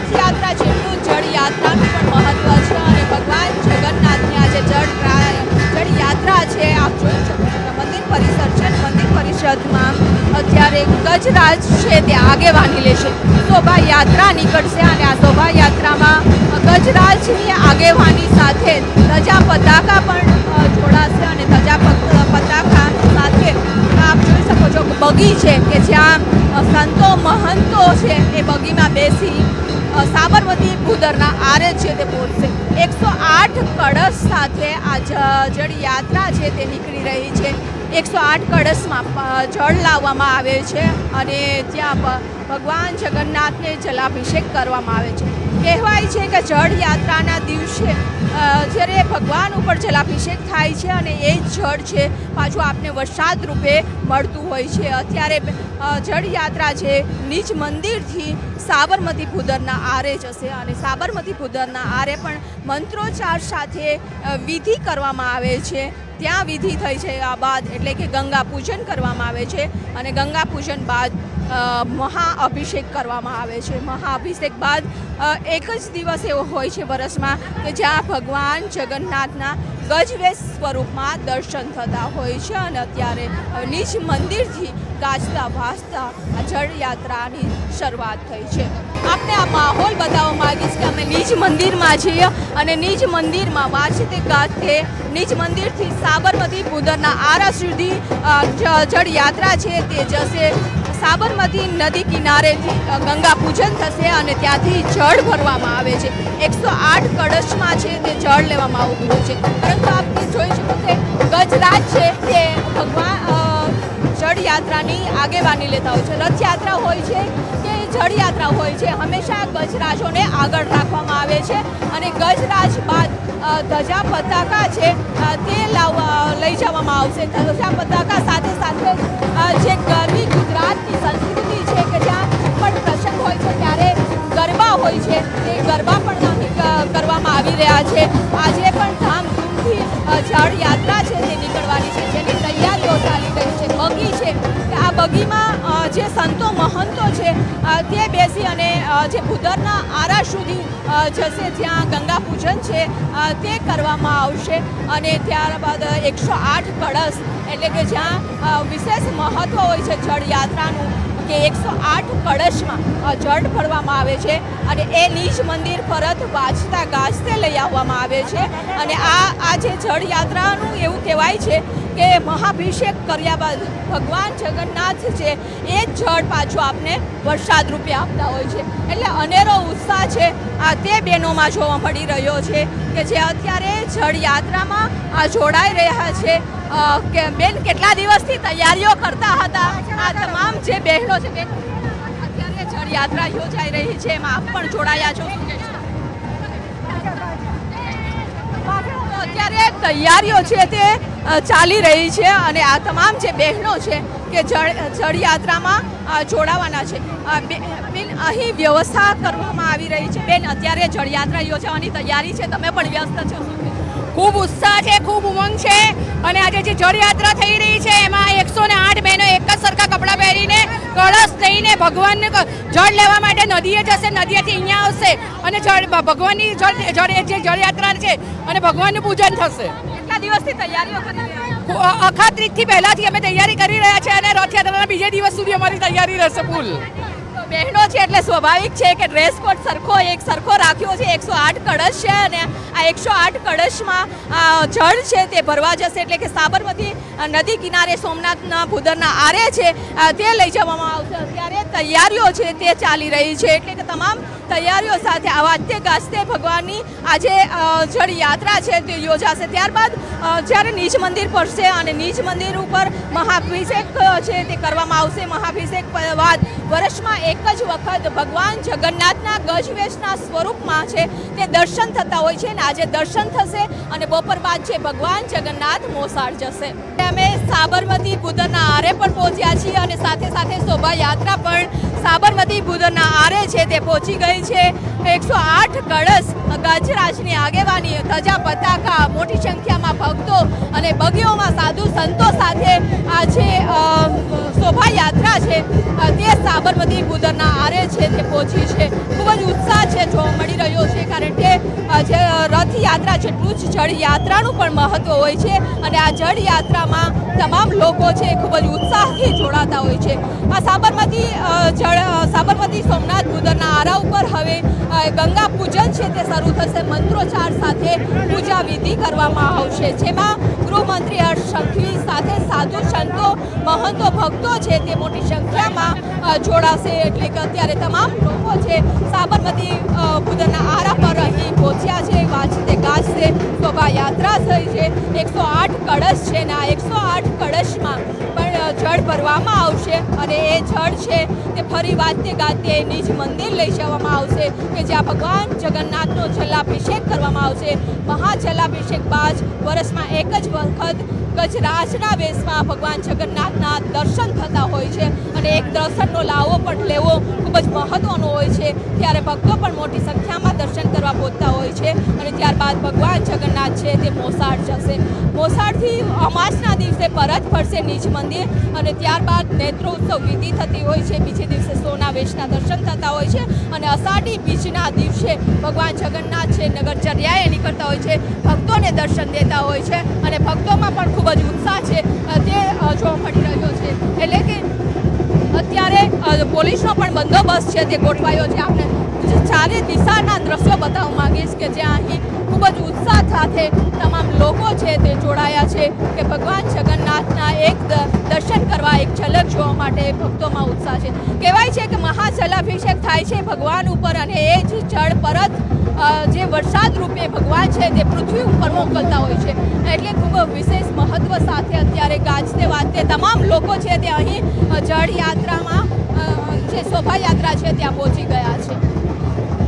રથયાત્રા જેટલું જળ યાત્રાનું પણ મહત્વ છે અને ભગવાન જગન્નાથની આજે જળ યાત્રા છે. આપ જોઈ શકો છો મંદિર પરિસર છે. મંદિર પરિષદમાં અત્યારે ગજરાજ છે તે આગેવાની લેશે. શોભાયાત્રા નીકળશે અને આ શોભાયાત્રામાં ગજરાજની આગેવાની સાથે ધજા પતાકા પણ જોડાશે અને ધજા પતાકા સાથે આપ જોઈ શકો છો બગી છે કે જ્યાં સંતો મહંતો છે એ બગીમાં બેસી સાબરમતી ભૂદરના આરે છે તે પહોંચશે. 108 કળશ સાથે આ જળ યાત્રા છે તે નીકળી રહી છે. 108 કળશમાં જળ લાવવામાં આવે છે અને ત્યાં ભગવાન જગન્નાથને જલાભિષેક કરવામાં આવે છે. કહેવાય છે કે જળ યાત્રાના દિવસે જ્યારે ભગવાન ઉપર જલાભિષેક થાય છે અને એ જ જળ છે પાછું આપને વરસાદ રૂપે મળતું હોય છે. અત્યારે જળ યાત્રા છે નિજ મંદિરથી સાબરમતી ભૂદરના આરે જશે અને સાબરમતી ભૂદરના આરે પણ મંત્રોચ્ચાર સાથે વિધિ કરવામાં આવે છે. ત્યાં વિધિ થઈ છે આ બાદ એટલે કે ગંગા પૂજન કરવામાં આવે છે અને ગંગા પૂજન બાદ મહાઅભિષેક કરવામાં આવે છે. મહાઅભિષેક બાદ એક જ દિવસ એવો હોય છે વર્ષમાં કે જ્યાં ભગવાન જગન્નાથના ગજવેશ સ્વરૂપમાં દર્શન થતા હોય છે અને અત્યારે નિજ મંદિરથી ગાજતા વાજતા આ જળ યાત્રાની શરૂઆત થઈ છે. આપને આ માહોલ બતાવવા માંગીશ કે અમે નિજ મંદિરમાં છીએ અને નિજ મંદિરમાં વાજતે ગાજતે નિજ મંદિરથી સાબરમતી ભૂદરના આરા સુધી જળ યાત્રા છે તે જશે. સાબરમતી નદી કિનારેથી ગંગા પૂજન થશે અને ત્યાંથી જળ ભરવામાં આવે છે. 108 કળશમાં છે તે જળ લેવામાં આવતું હોય છે. પરંતુ આપ જોઈ શકો કે ગજરાજ છે તે ભગવાન જળ યાત્રાની આગેવાની લેતા હોય છે. રથયાત્રા હોય છે કે જળ યાત્રા હોય છે હંમેશા ગજરાજોને આગળ રાખવામાં આવે છે અને ગજરાજ બાદ ધજા પતાકા છે તે લઈ જવામાં આવશે. ધજા પતાકા સાથે સાથે જે ગરબી ગુજરાતની સંસ્કૃતિ છે કે જ્યાં પણ પ્રસંગ હોય છે ત્યારે ગરબા હોય છે એ ગરબા પણ કરવામાં આવી રહ્યા છે. આજે પણ ધામધૂમથી જળ યાત્રા છે તે નીકળવાની છે જેની તૈયારીઓ ચાલી રહી છે. બગી છે કે આ બગીમાં જે સંતો મહંતો છે તે બેસી અને જે ભૂદરના આરા સુધી જશે જ્યાં ગંગા પૂજન છે તે કરવામાં આવશે અને ત્યારબાદ 108 કળશ એટલે કે જ્યાં વિશેષ મહત્વ હોય છે જળ યાત્રાનું કે 108 કળશમાં જળ ભરવામાં આવે છે અને એ નિજ મંદિર પરત વાજતા ગાજતે લઈ આવવામાં આવે છે અને આ જે જળ યાત્રાનું એવું કહેવાય છે કે મહાભિષેક કર્યા બાદ ભગવાન જગન્નાથ છે એ જ જળ પાછું આપને વરસાદ રૂપે આપતા હોય છે. એટલે અનેરો ઉત્સાહ છે તે બહેનોમાં જોવા મળી રહ્યો છે કે જે અત્યારે જળ યાત્રામાં જોડાઈ રહ્યા છે. કે બેન કેટલા દિવસથી તૈયારીઓ કરતા હતા? આ તમામ જે બહેનો છે બેન અત્યારે જળ યાત્રા યોજાઈ રહી છે એમાં આપ પણ જોડાયા છો. અત્યારે તૈયારીઓ છે તે ચાલી રહી છે અને આ તમામ જે બહેનો છે કે જળ યાત્રામાં જોડાવાના છે. બેન અહીં વ્યવસ્થા કરવામાં આવી રહી છે. બેન અત્યારે જળ યાત્રા યોજવાની તૈયારી છે તમે પણ વ્યસ્ત છો? ખૂબ ઉત્સાહ છે, ખૂબ ઉમંગ છે અને આજે જે જળ યાત્રા થઈ રહી છે એમાં 108 બહેનો એક જ સરખા કપડાં પહેરીને કળશ લઈને ભગવાનને જળ લેવા માટે નદીએ જશે. નદીએથી અહીંયા આવશે અને ભગવાનની જે જળ યાત્રા છે અને ભગવાનનું પૂજન થશે. કેટલા દિવસથી તૈયારીઓ કરી રહ્યા? અખાત્રીજથી પહેલાથી અમે તૈયારી કરી રહ્યા છીએ અને રથયાત્રાના બીજે દિવસ સુધી અમારી તૈયારી રહેશે ફૂલ. બહેનો છે એટલે સ્વાભાવિક છે કે ડ્રેસ કોડ સરખો રાખ્યો છે. 108 કળશ છે અને આ 108 કળશમાં જળ છે તે ભરવા જશે એટલે કે સાબરમતી નદી કિનારે સોમનાથના ભૂદરના આરે છે તે લઈ જવામાં આવશે. અત્યારે તૈયારીઓ છે તે ચાલી રહી છે એટલે કે તમામ તૈયારીઓ સાથે આ વાજતે ગાજતે ભગવાનની આજે જળ યાત્રા છે તે યોજાશે. ત્યારબાદ જ્યારે નિજ મંદિર પડશે અને નિજ મંદિર ઉપર મહાભિષેક છે તે કરવામાં આવશે. મહાભિષેક બાદ વર્ષમાં એક જ વખત ભગવાન જગન્નાથના ગજવેશના સ્વરૂપમાં છે તે દર્શન થતા હોય છે અને આજે દર્શન થશે અને બપોર બાદ છે ભગવાન જગન્નાથ મોસાળ જશે. અમે સાબરમતી ભૂદરના આરે પણ પહોંચ્યા છીએ અને સાથે સાથે શોભાયાત્રા પણ સાબરમતી ભૂદરના આરે છે તે પહોંચી ગઈ છે. 108 કળશ ગજરાજની આગેવાની ધજા પતાકા મોટી સંખ્યામાં ભક્તો અને બગીઓમાં સાધુ સંતો સાથે આ જે શોભાયાત્રા છે તે સાબરમતી ભૂદરના આરે છે તે પહોંચી છે. ખૂબ જ ઉત્સાહ છે રહ્યો છે, કારણ કે જે રથયાત્રા જેટલું જ જળયાત્રાનું પણ મહત્વ હોય છે અને આ જળયાત્રામાં તમામ લોકો છે ખૂબ જ ઉત્સાહથી જોડાતા હોય છે. આ સાબરમતી સોમનાથ ગુદરના આરા ઉપર હવે ગંગા પૂજન છે તે શરૂ થશે. મંત્રોચ્ચાર સાથે પૂજા વિધિ કરવામાં આવશે, જેમાં ગૃહમંત્રી હર્ષ સંઘવી સાથે સાધુ સંતો, મહંતો, ભક્તો છે તે મોટી સંખ્યામાં જોડાશે. એટલે કે અત્યારે તમામ લોકો છે સાબરમતી ગુદરના આરા પર અહીં પહોંચ્યા છે. વાજતે ગાજતે શોભાયાત્રા થઈ છે. 108 કળશ છે ને આ 108 કળશમાં પણ જળ ભરવામાં આવશે અને એ જળ છે તે ફરી વાજતે ગાજતે નિજ મંદિર લઈ જવામાં આવશે કે જ્યાં ભગવાન જગન્નાથનો જલાભિષેક કરવામાં આવશે. મહાજલાભિષેક બાદ વર્ષમાં એક જ વખત ગજરાજના વેશમાં ભગવાન જગન્નાથના દર્શન થતા હોય છે અને એક દર્શનનો લાવો પણ લેવો ખૂબ જ મહત્વનો હોય છે. ત્યારે ભક્તો પણ મોટી સંખ્યામાં દર્શન કરવા પહોંચતા હોય છે અને ત્યારબાદ ભગવાન જગન્નાથ છે તે મોસાળ જશે. મોસાળથી અમાસના દિવસે પરત ફરશે નિજ મંદિર અને ત્યારબાદ નેત્રોત્સવ વિધિ થતી હોય છે. બીજે દિવસે સોના વેશના દર્શન થતા હોય છે અને અષાઢી બીજના દિવસે ભગવાન જગન્નાથ છે નગરચર્યાએ નીકળતા હોય છે, ભક્તોને દર્શન દેતા હોય છે અને ભક્તોમાં પણ ખૂબ જ ઉત્સાહ છે તે જોવા મળી રહ્યો છે. એટલે કે અત્યારે પોલીસનો પણ બંદોબસ્ત છે તે ગોઠવાયો છે. આપણે ચારે દિશાના દ્રશ્યો બતાવવા માંગીશ કે જ્યાં અહીં ખૂબ જ ઉત્સાહ સાથે તમામ લોકો છે તે જોડાયા છે કે ભગવાન જગન્નાથના એક દર્શન કરવા, એક ઝલક જોવા માટે ભક્તોમાં ઉત્સાહ છે. કહેવાય છે કે મહાજલાભિષેક થાય છે ભગવાન ઉપર અને એ જ જળ પરત જે વરસાદ રૂપે ભગવાન છે તે પૃથ્વી ઉપર મોકલતા હોય છે. એટલે ખૂબ વિશેષ મહત્વ સાથે અત્યારે ગાજતે વાજતે તમામ લોકો છે તે અહીં જળયાત્રામાં જે શોભાયાત્રા છે ત્યાં પહોંચી ગયા છે.